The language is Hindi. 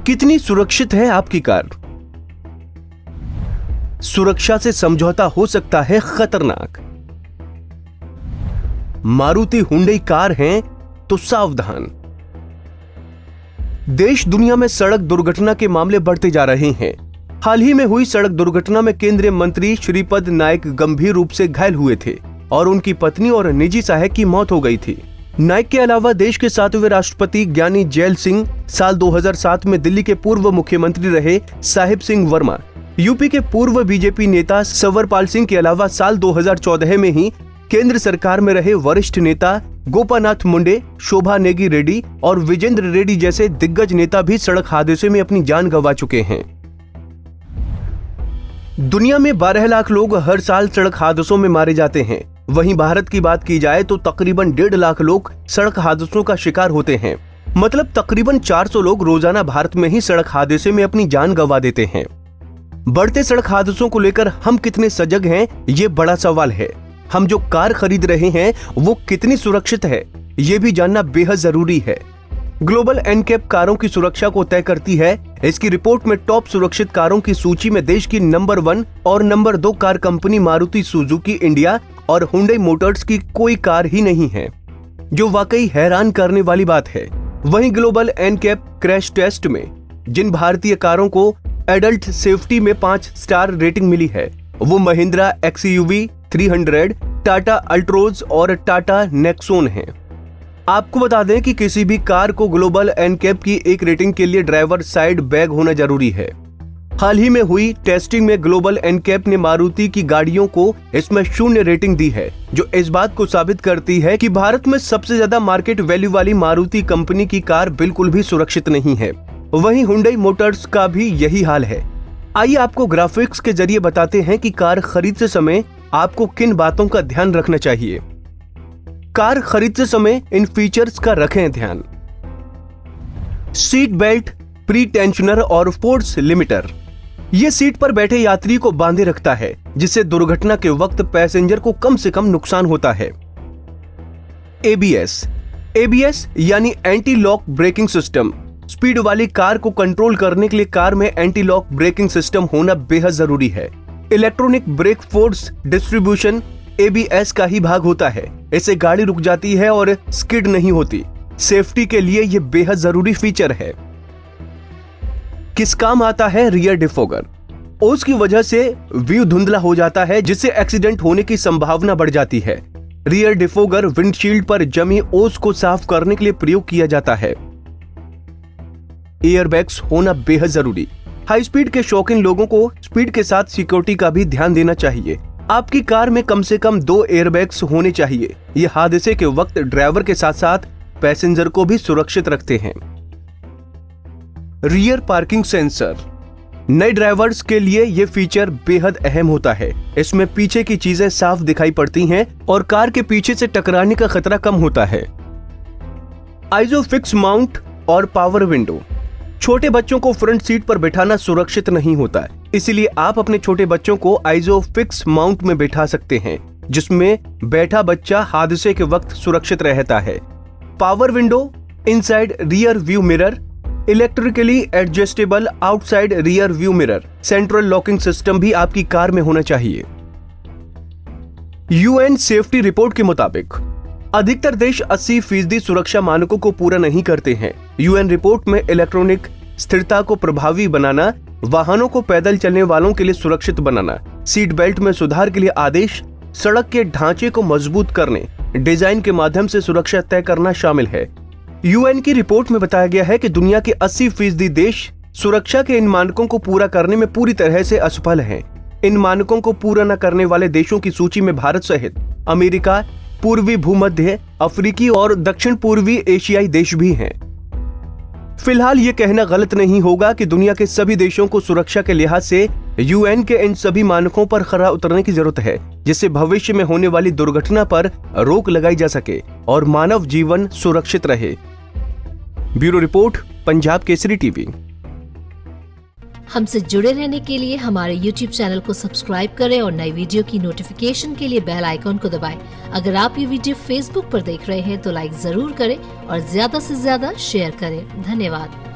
कितनी सुरक्षित है आपकी कार? सुरक्षा से समझौता हो सकता है खतरनाक। मारुति हुंडई कार हैं तो सावधान। देश दुनिया में सड़क दुर्घटना के मामले बढ़ते जा रहे हैं। हाल ही में हुई सड़क दुर्घटना में केंद्रीय मंत्री श्रीपद नाइक गंभीर रूप से घायल हुए थे और उनकी पत्नी और निजी सहायक की मौत हो गई थी। नाइक के अलावा देश के 7वें राष्ट्रपति ज्ञानी जैल सिंह, साल 2007 में दिल्ली के पूर्व मुख्यमंत्री रहे साहिब सिंह वर्मा, यूपी के पूर्व बीजेपी नेता सवरपाल सिंह के अलावा साल 2014 में ही केंद्र सरकार में रहे वरिष्ठ नेता गोपानाथ मुंडे, शोभा नेगी रेड्डी और विजेंद्र रेड्डी जैसे दिग्गज नेता भी सड़क हादसे में अपनी जान गंवा चुके हैं। दुनिया में 12 लाख लोग हर साल सड़क हादसों में मारे जाते हैं। वहीं भारत की बात की जाए तो तकरीबन 1.5 लाख लोग सड़क हादसों का शिकार होते हैं। मतलब तकरीबन 400 लोग रोजाना भारत में ही सड़क हादसे में अपनी जान गंवा देते हैं। बढ़ते सड़क हादसों को लेकर हम कितने सजग हैं, ये बड़ा सवाल है। हम जो कार खरीद रहे हैं वो कितनी सुरक्षित है, ये भी जानना बेहद जरूरी है। ग्लोबल एनकैप कारों की सुरक्षा को तय करती है। इसकी रिपोर्ट में टॉप सुरक्षित कारों की सूची में देश की नंबर 1 और number 2 car company Maruti Suzuki India और हुंडई मोटर्स की कोई कार ही नहीं है, जो वाकई हैरान करने वाली बात है। वहीं ग्लोबल एनकैप क्रैश टेस्ट में जिन भारतीय कारों को एडल्ट सेफ्टी में 5 स्टार रेटिंग मिली है वो महिंद्रा XUV 300, टाटा अल्ट्रोज और टाटा नेक्सोन है। आपको बता दें कि किसी भी कार को ग्लोबल एनकैप की एक रेटिंग के लिए ड्राइवर साइड बैग होना जरूरी है। हाल ही में हुई टेस्टिंग में ग्लोबल एनकैप ने मारुति की गाड़ियों को इसमें 0 रेटिंग दी है, जो इस बात को साबित करती है कि भारत में सबसे ज्यादा मार्केट वैल्यू वाली मारुति कंपनी की कार बिल्कुल भी सुरक्षित नहीं है। वहीं हुंडई मोटर्स का भी यही हाल है। आइए आपको ग्राफिक्स के जरिए बताते हैं कि कार खरीदते समय आपको किन बातों का ध्यान रखना चाहिए। कार खरीदते समय इन फीचर्स का रखें ध्यान। सीट बेल्ट, प्री टेंशनर और फोर्स लिमिटर। ये सीट पर बैठे यात्री को बांधे रखता है, जिससे दुर्घटना के वक्त पैसेंजर को कम से कम नुकसान होता है। ABS यानी anti lock braking system. Speed वाली कार को कंट्रोल करने के लिए कार में एंटी लॉक ब्रेकिंग सिस्टम होना बेहद जरूरी है। Electronic brake force distribution ABS का ही भाग होता है। इससे गाड़ी रुक जाती है और स्किड नहीं होती। सेफ्टी के लिए यह बेहद जरूरी फीचर है। किस काम आता है रियर डिफोगर? ओस की वजह से व्यू धुंधला हो जाता है, जिससे एक्सीडेंट होने की संभावना बढ़ जाती है। रियर डिफोगर विंडशील्ड पर जमी ओस को साफ करने के लिए प्रयोग किया जाता है। एयरबैग्स होना बेहद जरूरी। हाई स्पीड के शौकीन लोगों को स्पीड के साथ सिक्योरिटी का भी ध्यान देना चाहिए। आपकी कार में कम से कम 2 एयरबैग्स होने चाहिए। ये हादसे के वक्त ड्राइवर के साथ साथ पैसेंजर को भी सुरक्षित रखते हैं। Rear parking sensor. नए ड्राइवर्स के लिए ये फीचर बेहद अहम होता है। इसमें पीछे की चीजें साफ दिखाई पड़ती हैं और कार के पीछे से टकराने का खतरा कम होता है। आइसोफिक्स माउंट और पावर विंडो। छोटे बच्चों को फ्रंट सीट पर बैठाना सुरक्षित नहीं होता है, इसलिए आप अपने छोटे बच्चों को आइसोफिक्स माउंट में बैठा सकते हैं, जिसमें बैठा बच्चा हादसे के वक्त सुरक्षित रहता है। Power window, inside rear view mirror, electrically adjustable outside rear view mirror, central locking system भी आपकी कार में होना चाहिए। UN सेफ्टी रिपोर्ट के मुताबिक अधिकतर देश 80% सुरक्षा मानकों को पूरा नहीं करते हैं। UN रिपोर्ट में इलेक्ट्रॉनिक स्थिरता को प्रभावी बनाना, वाहनों को पैदल चलने वालों के लिए सुरक्षित बनाना, सीट बेल्ट में सुधार के लिए आदेश, सड़क के ढांचे को मजबूत करने, डिजाइन के माध्यम से सुरक्षा तय करना शामिल है। UN की रिपोर्ट में बताया गया है कि दुनिया के 80% देश सुरक्षा के इन मानकों को पूरा करने में पूरी तरह से असफल हैं। इन मानकों को पूरा न करने वाले देशों की सूची में भारत सहित अमेरिका, पूर्वी भूमध्य अफ्रीकी और दक्षिण पूर्वी एशियाई देश भी हैं। फिलहाल ये कहना गलत नहीं होगा कि दुनिया के सभी देशों को सुरक्षा के लिहाज से UN के इन सभी मानकों पर खरा उतरने की जरूरत है, जिससे भविष्य में होने वाली दुर्घटना पर रोक लगाई जा सके और मानव जीवन सुरक्षित रहे। Bureau report, Punjab Kesari TV. हमसे जुड़े रहने के लिए हमारे YouTube चैनल को सब्सक्राइब करें और नई वीडियो की नोटिफिकेशन के लिए बेल आइकॉन को दबाएं। अगर आप ये वीडियो Facebook पर देख रहे हैं तो लाइक जरूर करें और ज्यादा से ज्यादा शेयर करें। धन्यवाद।